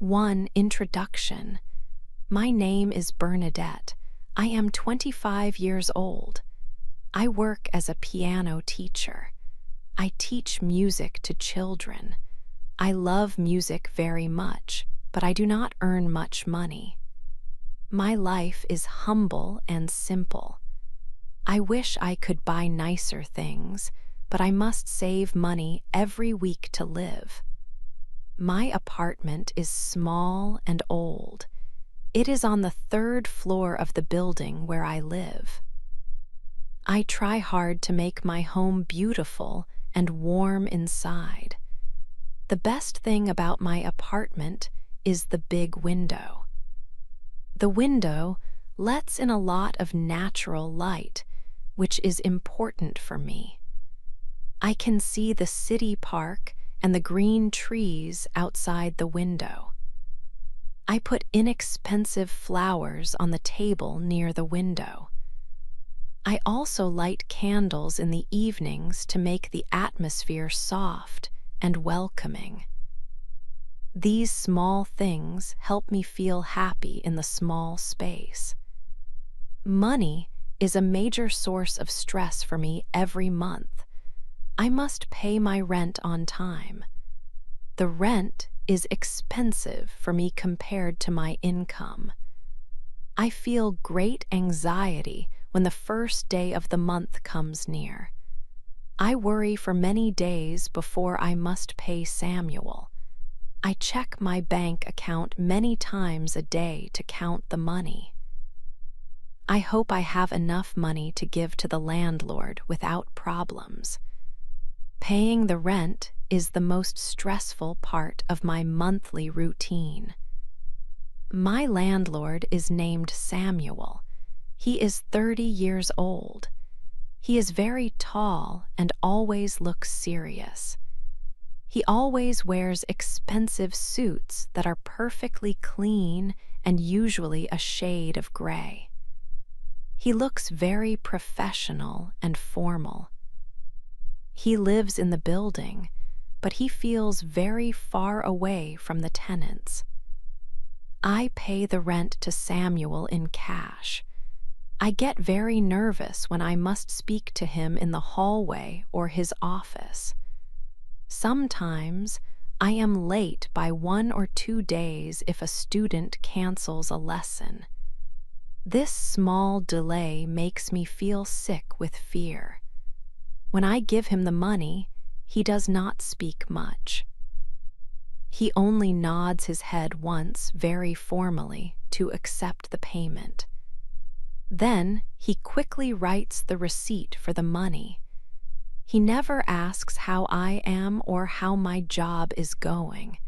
1. Introduction. My name is Bernadette. I am 25 years old. I work as a piano teacher. I teach music to children. I love music very much, but I do not earn much money. My life is humble and simple. I wish I could buy nicer things, but I must save money every week to live. My apartment is small and old. It is on the 3rd floor of the building where I live. I try hard to make my home beautiful and warm inside. The best thing about my apartment is the big window. The window lets in a lot of natural light, which is important for me. I can see the city park and the green trees outside the window. I put inexpensive flowers on the table near the window. I also light candles in the evenings to make the atmosphere soft and welcoming. These small things help me feel happy in the small space. Money is a major source of stress for me every month. I must pay my rent on time. The rent is expensive for me compared to my income. I feel great anxiety when the first day of the month comes near. I worry for many days before I must pay Samuel. I check my bank account many times a day to count the money. I hope I have enough money to give to the landlord without problems. Paying the rent is the most stressful part of my monthly routine. My landlord is named Samuel. He is 30 years old. He is very tall and always looks serious. He always wears expensive suits that are perfectly clean and usually a shade of gray. He looks very professional and formal. He lives in the building, but he feels very far away from the tenants. I pay the rent to Samuel in cash. I get very nervous when I must speak to him in the hallway or his office. Sometimes I am late by 1 or 2 days if a student cancels a lesson. This small delay makes me feel sick with fear. When I give him the money, he does not speak much. He only nods his head once very formally to accept the payment. Then he quickly writes the receipt for the money. He never asks how I am or how my job is going.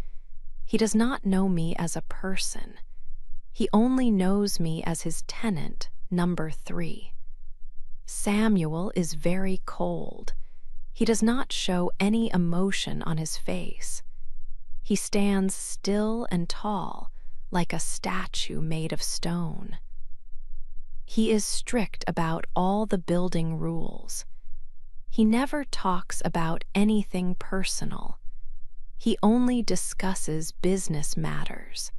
He does not know me as a person. He only knows me as his tenant, number 3. Samuel is very cold. He does not show any emotion on his face. He stands still and tall, like a statue made of stone. He is strict about all the building rules. He never talks about anything personal. He only discusses business matters.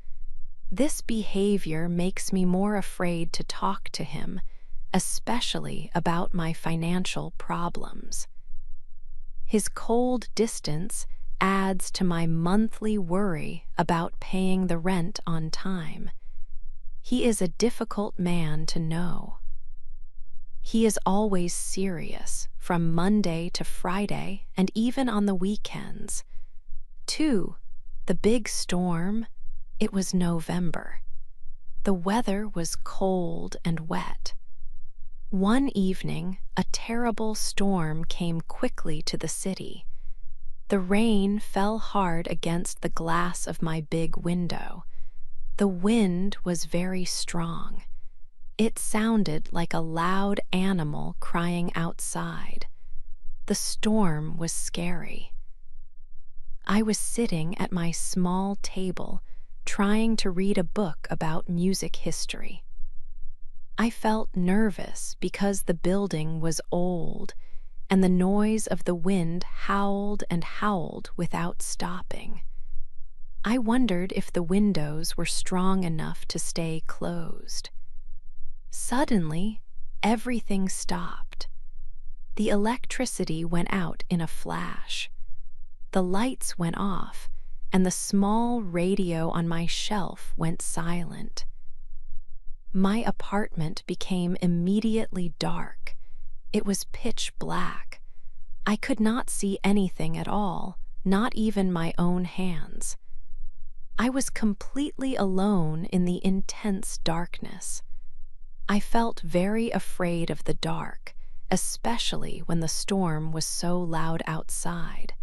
This behavior makes me more afraid to talk to him, especially about my financial problems. His cold distance adds to my monthly worry about paying the rent on time. He is a difficult man to know. He is always serious, from Monday to Friday and even on the weekends. 2. The big storm. It was November. The weather was cold and wet. One evening, a terrible storm came quickly to the city. The rain fell hard against the glass of my big window. The wind was very strong. It sounded like a loud animal crying outside. The storm was scary. I was sitting at my small table, trying to read a book about music history. I felt nervous because the building was old, and the noise of the wind howled and howled without stopping. I wondered if the windows were strong enough to stay closed. Suddenly, everything stopped. The electricity went out in a flash. The lights went off, and the small radio on my shelf went silent. My apartment became immediately dark. It was pitch black. I could not see anything at all, not even my own hands. I was completely alone in the intense darkness. I felt very afraid of the dark, especially when the storm was so loud outside.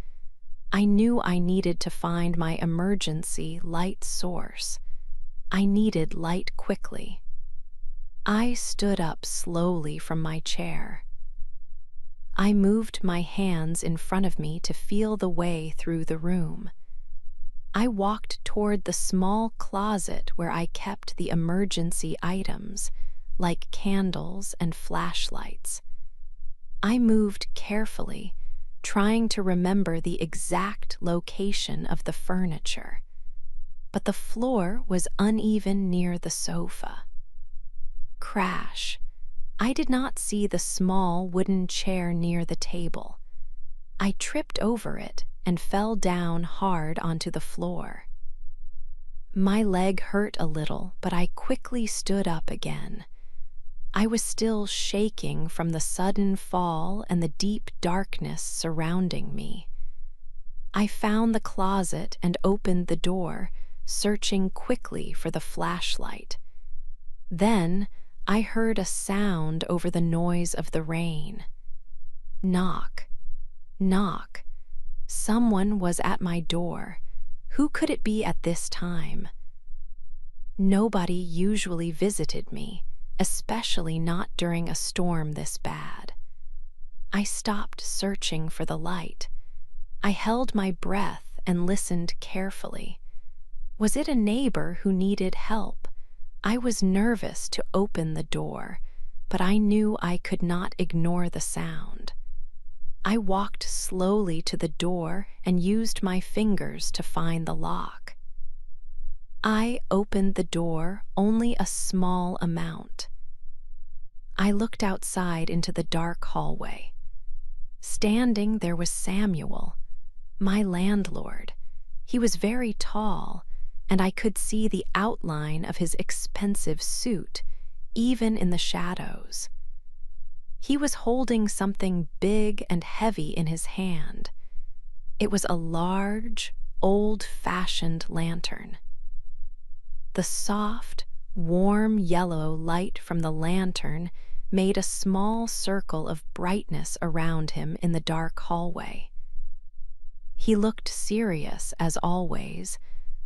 I knew I needed to find my emergency light source. I needed light quickly. I stood up slowly from my chair. I moved my hands in front of me to feel the way through the room. I walked toward the small closet where I kept the emergency items, like candles and flashlights. I moved carefully, trying to remember the exact location of the furniture. But the floor was uneven near the sofa. Crash! I did not see the small wooden chair near the table. I tripped over it and fell down hard onto the floor. My leg hurt a little, but I quickly stood up again. I was still shaking from the sudden fall and the deep darkness surrounding me. I found the closet and opened the door, searching quickly for the flashlight. Then I heard a sound over the noise of the rain. Knock, knock. Someone was at my door. Who could it be at this time? Nobody usually visited me, especially not during a storm this bad. I stopped searching for the light. I held my breath and listened carefully. Was it a neighbor who needed help? I was nervous to open the door, but I knew I could not ignore the sound. I walked slowly to the door and used my fingers to find the lock. I opened the door only a small amount. I looked outside into the dark hallway. Standing there was Samuel, my landlord. He was very tall, and I could see the outline of his expensive suit, even in the shadows. He was holding something big and heavy in his hand. It was a large, old-fashioned lantern. The soft, warm yellow light from the lantern made a small circle of brightness around him in the dark hallway. He looked serious as always,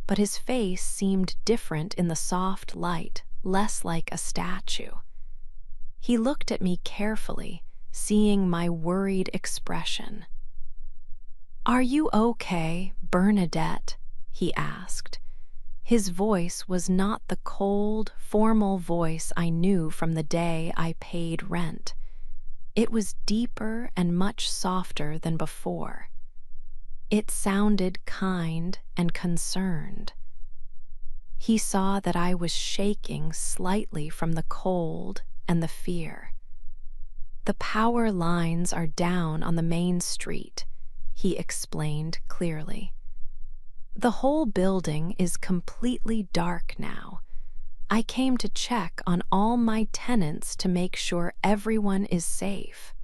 but his face seemed different in the soft light, less like a statue. He looked at me carefully, seeing my worried expression. "Are you okay, Bernadette?" he asked. His voice was not the cold, formal voice I knew from the day I paid rent. It was deeper and much softer than before. It sounded kind and concerned. He saw that I was shaking slightly from the cold and the fear. "The power lines are down on the main street," he explained clearly. "The whole building is completely dark now. I came to check on all my tenants to make sure everyone is safe."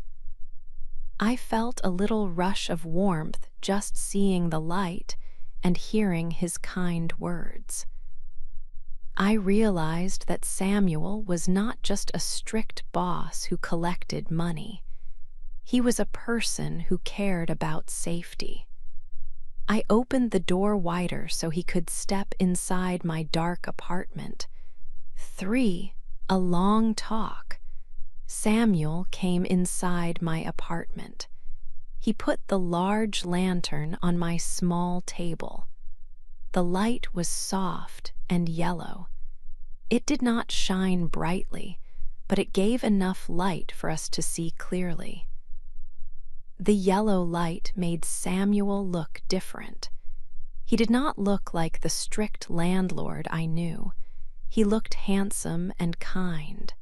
I felt a little rush of warmth just seeing the light and hearing his kind words. I realized that Samuel was not just a strict boss who collected money. He was a person who cared about safety. I opened the door wider so he could step inside my dark apartment. A long talk. Samuel came inside my apartment. He put the large lantern on my small table. The light was soft and yellow. It did not shine brightly, but it gave enough light for us to see clearly. The yellow light made Samuel look different. He did not look like the strict landlord I knew. He looked handsome and kind.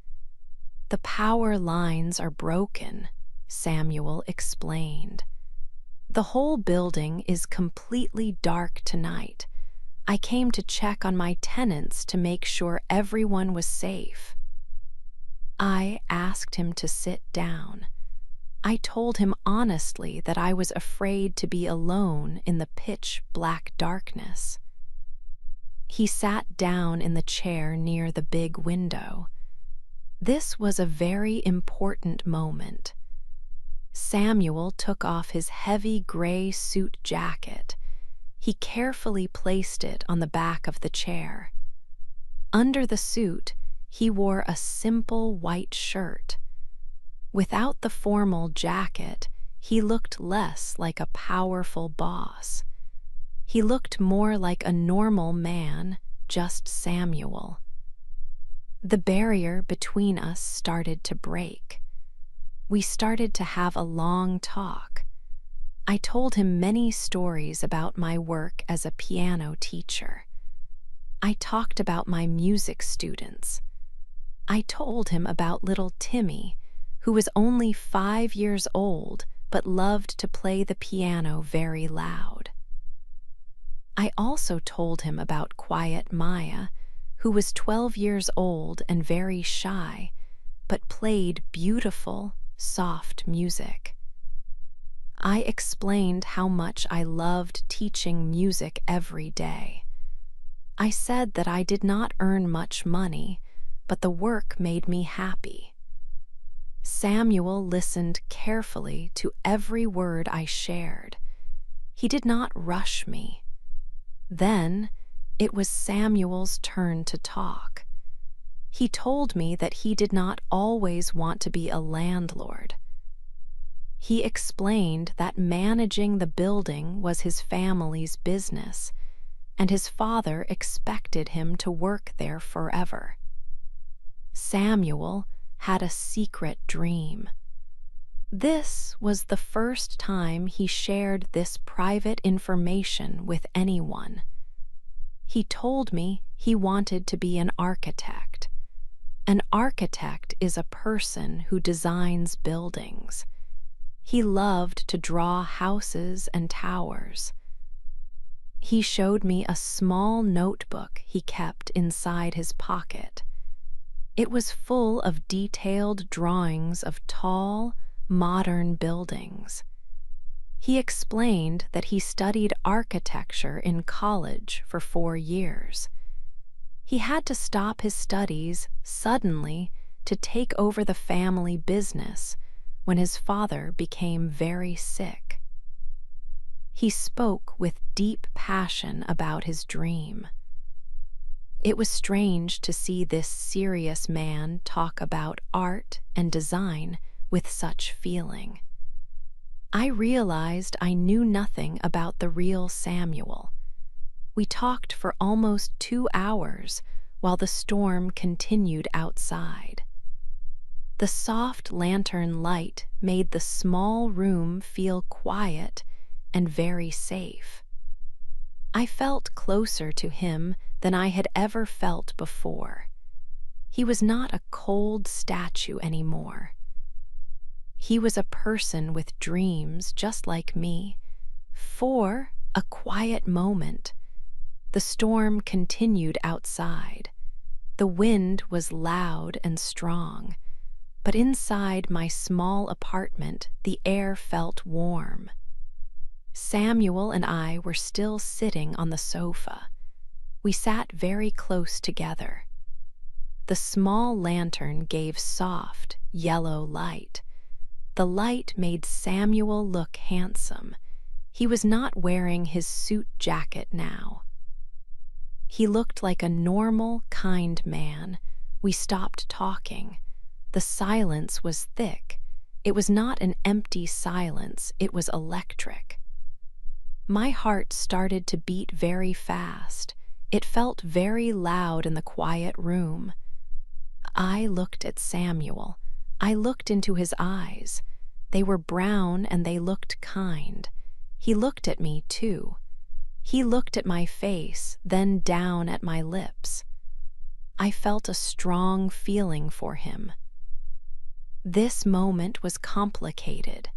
"The power lines are broken," Samuel explained. "The whole building is completely dark tonight. I came to check on my tenants to make sure everyone was safe." I asked him to sit down. I told him honestly that I was afraid to be alone in the pitch-black darkness. He sat down in the chair near the big window. This was a very important moment. Samuel took off his heavy gray suit jacket. He carefully placed it on the back of the chair. Under the suit, he wore a simple white shirt. Without the formal jacket, he looked less like a powerful boss. He looked more like a normal man, just Samuel. The barrier between us started to break. We started to have a long talk. I told him many stories about my work as a piano teacher. I talked about my music students. I told him about little Timmy, who was only 5 years old but loved to play the piano very loud. I also told him about quiet Maya, who was 12 years old and very shy, but played beautiful, soft music. I explained how much I loved teaching music every day. I said that I did not earn much money, but the work made me happy. Samuel listened carefully to every word I shared. He did not rush me. Then, it was Samuel's turn to talk. He told me that he did not always want to be a landlord. He explained that managing the building was his family's business, and his father expected him to work there forever. Samuel had a secret dream. This was the first time he shared this private information with anyone. He told me he wanted to be an architect. An architect is a person who designs buildings. He loved to draw houses and towers. He showed me a small notebook he kept inside his pocket. It was full of detailed drawings of tall, modern buildings. He explained that he studied architecture in college for 4 years. He had to stop his studies suddenly to take over the family business when his father became very sick. He spoke with deep passion about his dream. It was strange to see this serious man talk about art and design with such feeling. I realized I knew nothing about the real Samuel. We talked for almost 2 hours while the storm continued outside. The soft lantern light made the small room feel quiet and very safe. I felt closer to him than I had ever felt before. He was not a cold statue anymore. He was a person with dreams just like me. For a quiet moment, the storm continued outside. The wind was loud and strong, but inside my small apartment, the air felt warm. Samuel and I were still sitting on the sofa. We sat very close together. The small lantern gave soft, yellow light. The light made Samuel look handsome. He was not wearing his suit jacket now. He looked like a normal, kind man. We stopped talking. The silence was thick. It was not an empty silence, it was electric. My heart started to beat very fast. It felt very loud in the quiet room. I looked at Samuel. I looked into his eyes. They were brown and they looked kind. He looked at me too. He looked at my face, then down at my lips. I felt a strong feeling for him. This moment was complicated.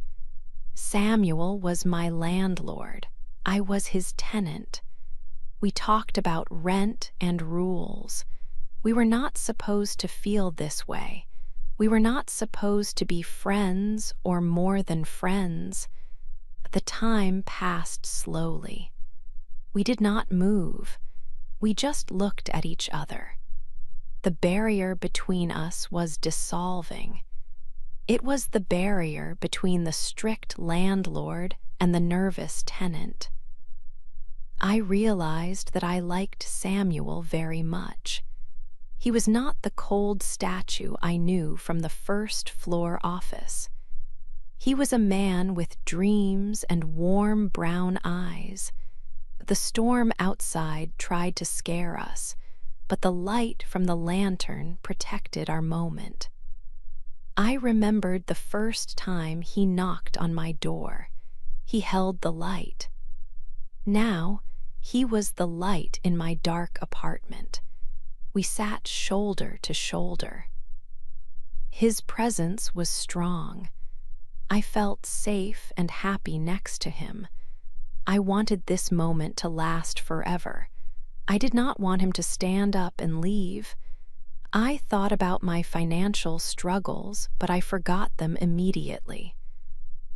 Samuel was my landlord. I was his tenant. We talked about rent and rules. We were not supposed to feel this way. We were not supposed to be friends or more than friends. The time passed slowly. We did not move. We just looked at each other. The barrier between us was dissolving. It was the barrier between the strict landlord and the nervous tenant. I realized that I liked Samuel very much. He was not the cold statue I knew from the first-floor office. He was a man with dreams and warm brown eyes. The storm outside tried to scare us, but the light from the lantern protected our moment. I remembered the first time he knocked on my door. He held the light. Now, he was the light in my dark apartment. We sat shoulder to shoulder. His presence was strong. I felt safe and happy next to him. I wanted this moment to last forever. I did not want him to stand up and leave. I thought about my financial struggles, but I forgot them immediately.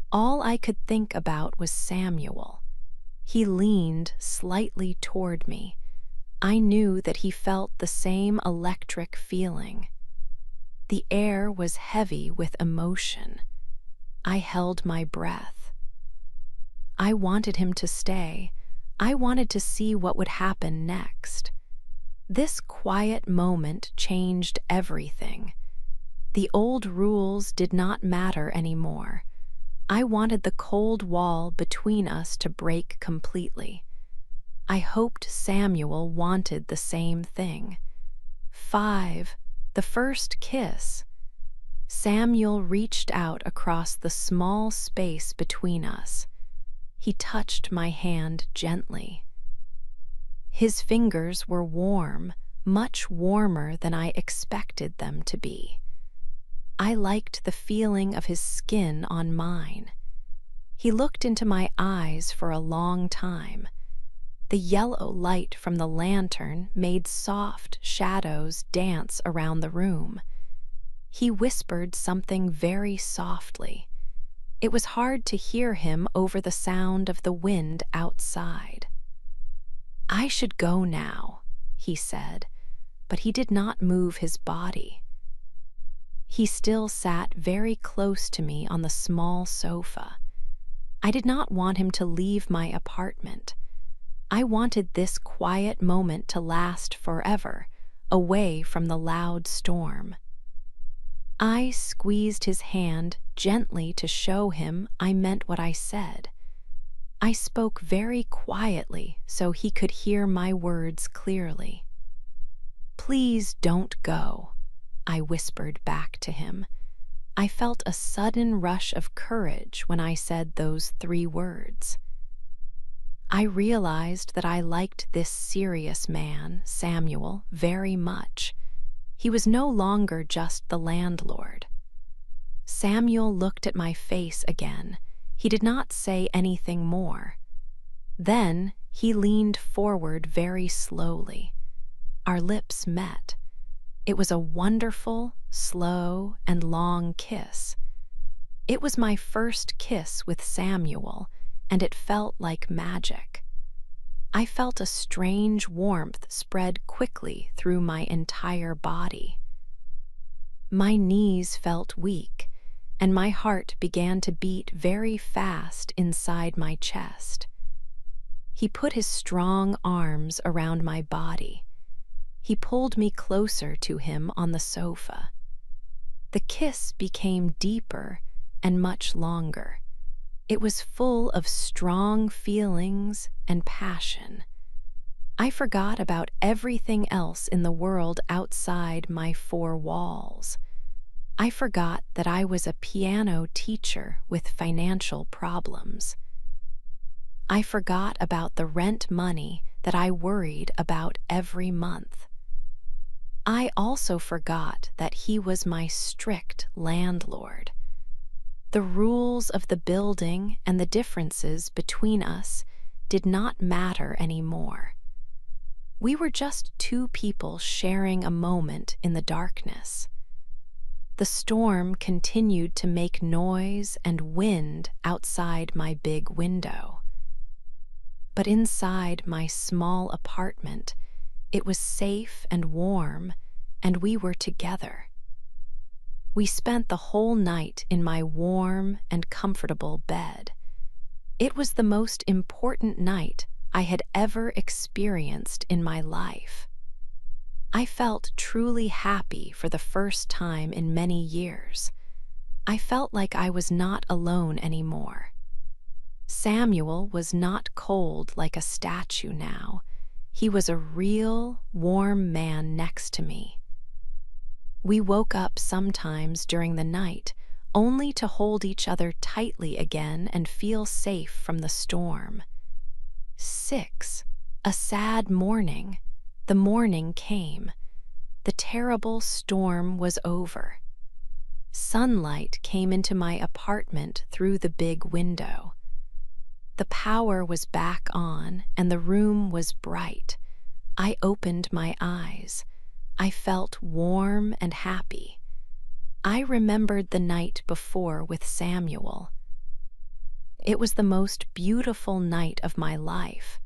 All I could think about was Samuel. He leaned slightly toward me. I knew that he felt the same electric feeling. The air was heavy with emotion. I held my breath. I wanted him to stay. I wanted to see what would happen next. This quiet moment changed everything. The old rules did not matter anymore. I wanted the cold wall between us to break completely. I hoped Samuel wanted the same thing. 5. The first kiss. Samuel reached out across the small space between us. He touched my hand gently. His fingers were warm, much warmer than I expected them to be. I liked the feeling of his skin on mine. He looked into my eyes for a long time. The yellow light from the lantern made soft shadows dance around the room. He whispered something very softly. It was hard to hear him over the sound of the wind outside. "I should go now," he said, but he did not move his body. He still sat very close to me on the small sofa. I did not want him to leave my apartment. I wanted this quiet moment to last forever, away from the loud storm. I squeezed his hand gently to show him I meant what I said. I spoke very quietly so he could hear my words clearly. "Please don't go," I whispered back to him. I felt a sudden rush of courage when I said those 3 words. I realized that I liked this serious man, Samuel, very much. He was no longer just the landlord. Samuel looked at my face again. He did not say anything more. Then he leaned forward very slowly. Our lips met. It was a wonderful, slow, and long kiss. It was my first kiss with Samuel, and it felt like magic. I felt a strange warmth spread quickly through my entire body. My knees felt weak, and my heart began to beat very fast inside my chest. He put his strong arms around my body. He pulled me closer to him on the sofa. The kiss became deeper and much longer. It was full of strong feelings and passion. I forgot about everything else in the world outside my 4 walls. I forgot that I was a piano teacher with financial problems. I forgot about the rent money that I worried about every month. I also forgot that he was my strict landlord. The rules of the building and the differences between us did not matter anymore. We were just two people sharing a moment in the darkness. The storm continued to make noise and wind outside my big window. But inside my small apartment, it was safe and warm, and we were together. We spent the whole night in my warm and comfortable bed. It was the most important night I had ever experienced in my life. I felt truly happy for the first time in many years. I felt like I was not alone anymore. Samuel was not cold like a statue now. He was a real, warm man next to me. We woke up sometimes during the night, only to hold each other tightly again and feel safe from the storm. 6. A sad morning. The morning came. The terrible storm was over. Sunlight came into my apartment through the big window. The power was back on, and the room was bright. I opened my eyes. I felt warm and happy. I remembered the night before with Samuel. It was the most beautiful night of my life.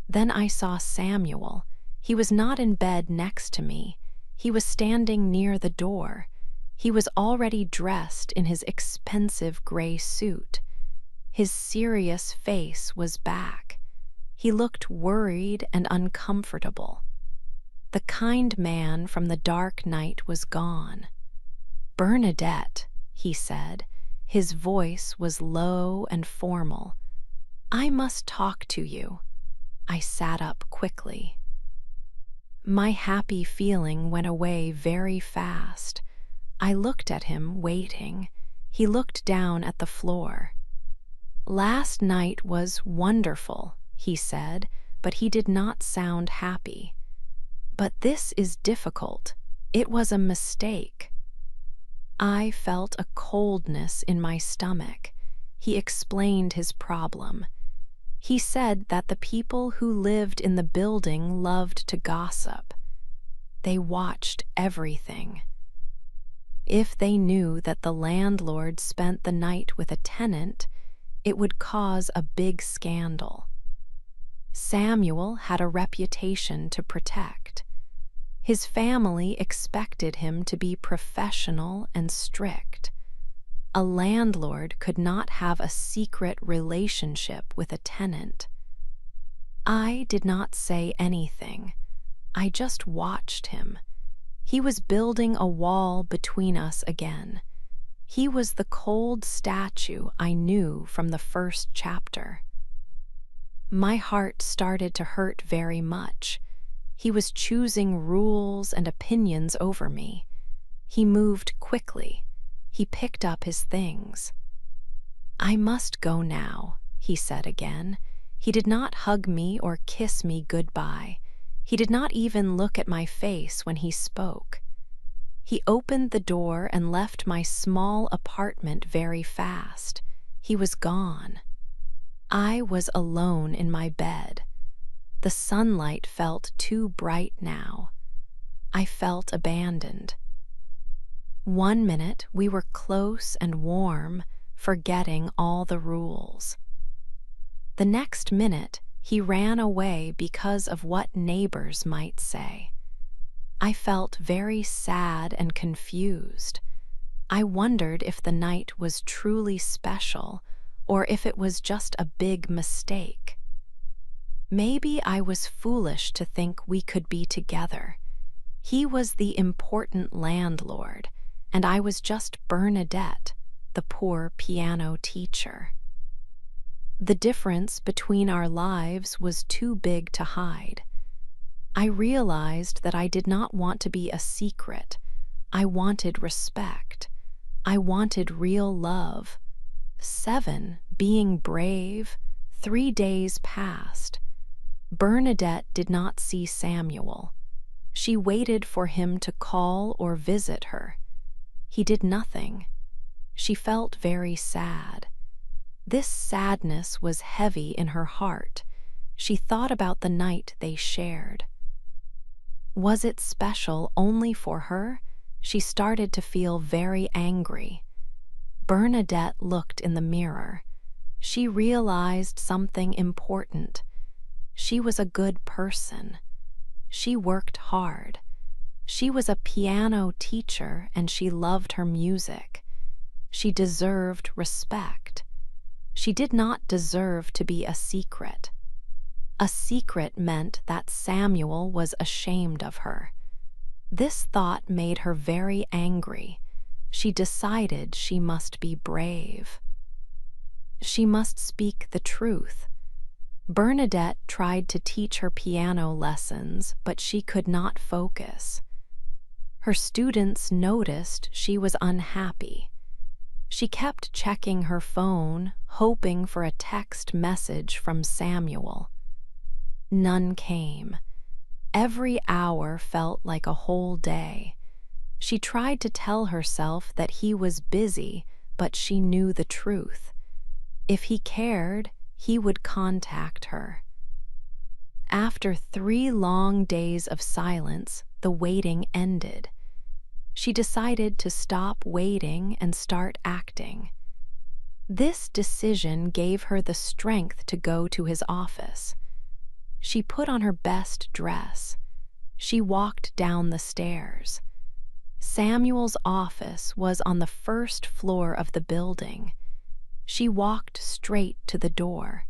Then I saw Samuel. He was not in bed next to me. He was standing near the door. He was already dressed in his expensive gray suit. His serious face was back. He looked worried and uncomfortable. The kind man from the dark night was gone. "Bernadette," he said. His voice was low and formal. "I must talk to you." I sat up quickly. My happy feeling went away very fast. I looked at him, waiting. He looked down at the floor. "Last night was wonderful," he said, but he did not sound happy. "But this is difficult. It was a mistake." I felt a coldness in my stomach. He explained his problem. He said that the people who lived in the building loved to gossip. They watched everything. If they knew that the landlord spent the night with a tenant, it would cause a big scandal. Samuel had a reputation to protect. His family expected him to be professional and strict. A landlord could not have a secret relationship with a tenant. I did not say anything. I just watched him. He was building a wall between us again. He was the cold statue I knew from the first chapter. My heart started to hurt very much. He was choosing rules and opinions over me. He moved quickly. He picked up his things. "I must go now," he said again. He did not hug me or kiss me goodbye. He did not even look at my face when he spoke. He opened the door and left my small apartment very fast. He was gone. I was alone in my bed. The sunlight felt too bright now. I felt abandoned. 1 minute we were close and warm, forgetting all the rules. The next minute he ran away because of what neighbors might say. I felt very sad and confused. I wondered if the night was truly special or if it was just a big mistake. Maybe I was foolish to think we could be together. He was the important landlord, and I was just Bernadette, the poor piano teacher. The difference between our lives was too big to hide. I realized that I did not want to be a secret. I wanted respect. I wanted real love. 7. Being brave. 3 days passed. Bernadette did not see Samuel. She waited for him to call or visit her. He did nothing. She felt very sad. This sadness was heavy in her heart. She thought about the night they shared. Was it special only for her? She started to feel very angry. Bernadette looked in the mirror. She realized something important. She was a good person. She worked hard. She was a piano teacher and she loved her music. She deserved respect. She did not deserve to be a secret. A secret meant that Samuel was ashamed of her. This thought made her very angry. She decided she must be brave. She must speak the truth. Bernadette tried to teach her piano lessons, but she could not focus. Her students noticed she was unhappy. She kept checking her phone, hoping for a text message from Samuel. None came. Every hour felt like a whole day. She tried to tell herself that he was busy, but she knew the truth. If he cared, he would contact her. After 3 long days of silence, the waiting ended. She decided to stop waiting and start acting. This decision gave her the strength to go to his office. She put on her best dress. She walked down the stairs. Samuel's office was on the first floor of the building. She walked straight to the door.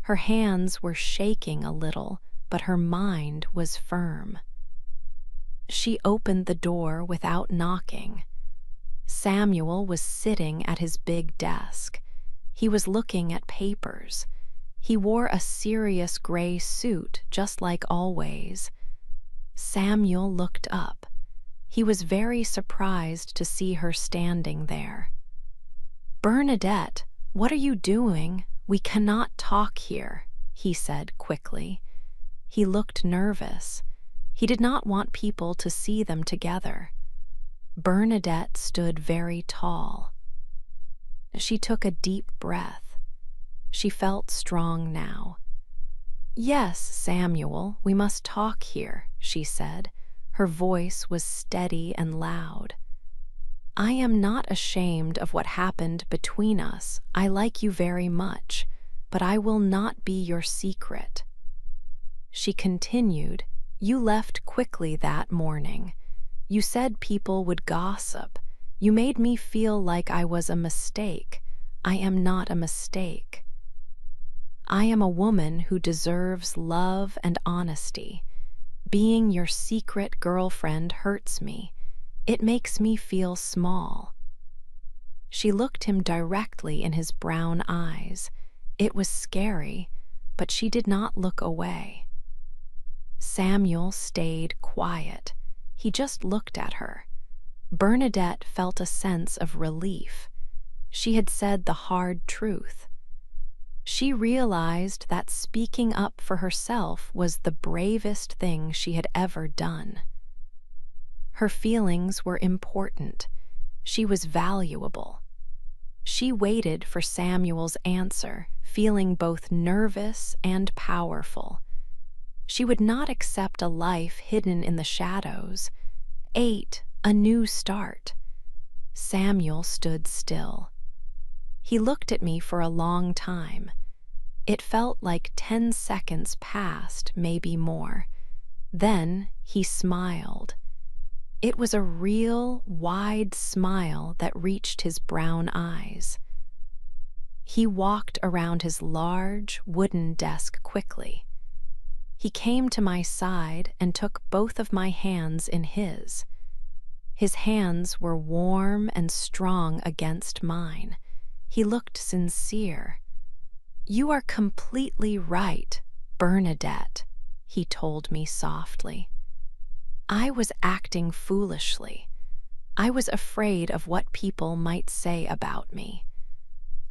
Her hands were shaking a little, but her mind was firm. She opened the door without knocking. Samuel was sitting at his big desk. He was looking at papers. He wore a serious gray suit, just like always. Samuel looked up. He was very surprised to see her standing there. "Bernadette, what are you doing? We cannot talk here," he said quickly. He looked nervous. He did not want people to see them together. Bernadette stood very tall. She took a deep breath. She felt strong now. "Yes, Samuel, we must talk here," she said. Her voice was steady and loud. "I am not ashamed of what happened between us. I like you very much, but I will not be your secret." She continued, "You left quickly that morning. You said people would gossip. You made me feel like I was a mistake. I am not a mistake. I am a woman who deserves love and honesty. Being your secret girlfriend hurts me. It makes me feel small." She looked him directly in his brown eyes. It was scary, but she did not look away. Samuel stayed quiet. He just looked at her. Bernadette felt a sense of relief. She had said the hard truth. She realized that speaking up for herself was the bravest thing she had ever done. Her feelings were important. She was valuable. She waited for Samuel's answer, feeling both nervous and powerful. She would not accept a life hidden in the shadows. 8. A new start. Samuel stood still. He looked at me for a long time. It felt like 10 seconds passed, maybe more. Then he smiled. It was a real, wide smile that reached his brown eyes. He walked around his large, wooden desk quickly. He came to my side and took both of my hands in his. His hands were warm and strong against mine. He looked sincere. "You are completely right, Bernadette," he told me softly. I was acting foolishly. I was afraid of what people might say about me.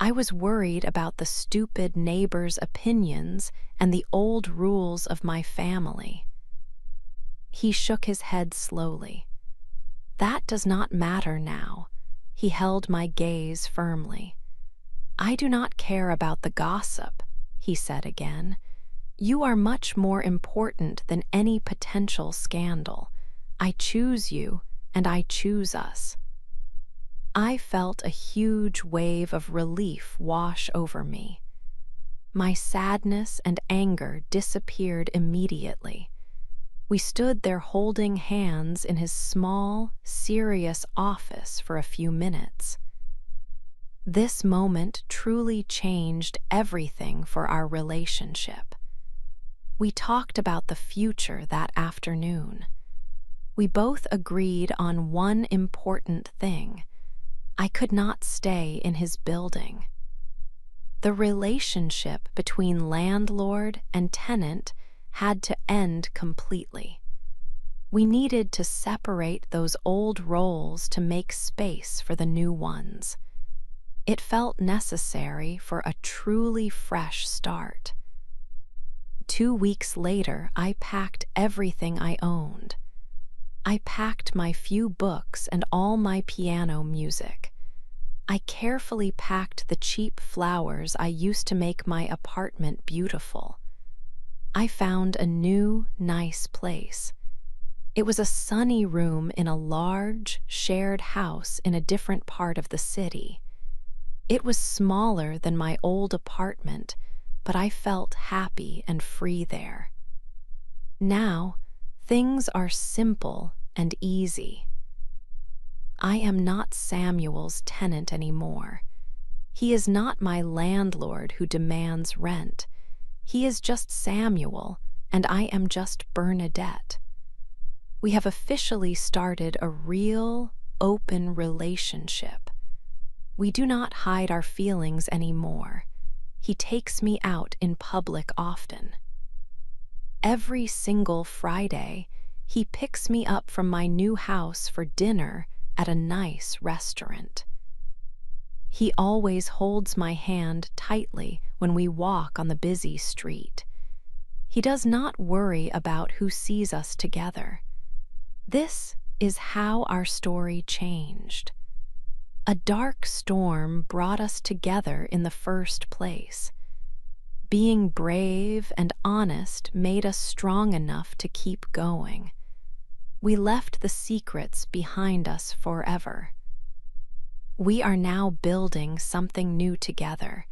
I was worried about the stupid neighbors' opinions and the old rules of my family. He shook his head slowly. That does not matter now. He held my gaze firmly. I do not care about the gossip, he said again. You are much more important than any potential scandal. I choose you, and I choose us. I felt a huge wave of relief wash over me. My sadness and anger disappeared immediately. We stood there holding hands in his small, serious office for a few minutes. This moment truly changed everything for our relationship. We talked about the future that afternoon. We both agreed on one important thing. I could not stay in his building. The relationship between landlord and tenant had to end completely. We needed to separate those old roles to make space for the new ones. It felt necessary for a truly fresh start. 2 weeks later, I packed everything I owned. I packed my few books and all my piano music. I carefully packed the cheap flowers I used to make my apartment beautiful. I found a new, nice place. It was a sunny room in a large, shared house in a different part of the city. It was smaller than my old apartment, but I felt happy and free there. Now, things are simple and easy. I am not Samuel's tenant anymore. He is not my landlord who demands rent. He is just Samuel, and I am just Bernadette. We have officially started a real, open relationship. We do not hide our feelings anymore. He takes me out in public often. Every single Friday, he picks me up from my new house for dinner at a nice restaurant. He always holds my hand tightly when we walk on the busy street. He does not worry about who sees us together. This is how our story changed. A dark storm brought us together in the first place. Being brave and honest made us strong enough to keep going. We left the secrets behind us forever. We are now building something new together,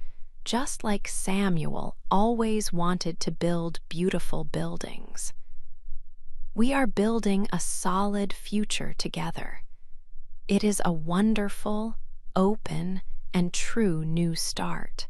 just like Samuel always wanted to build beautiful buildings. We are building a solid future together. It is a wonderful, open, and true new start.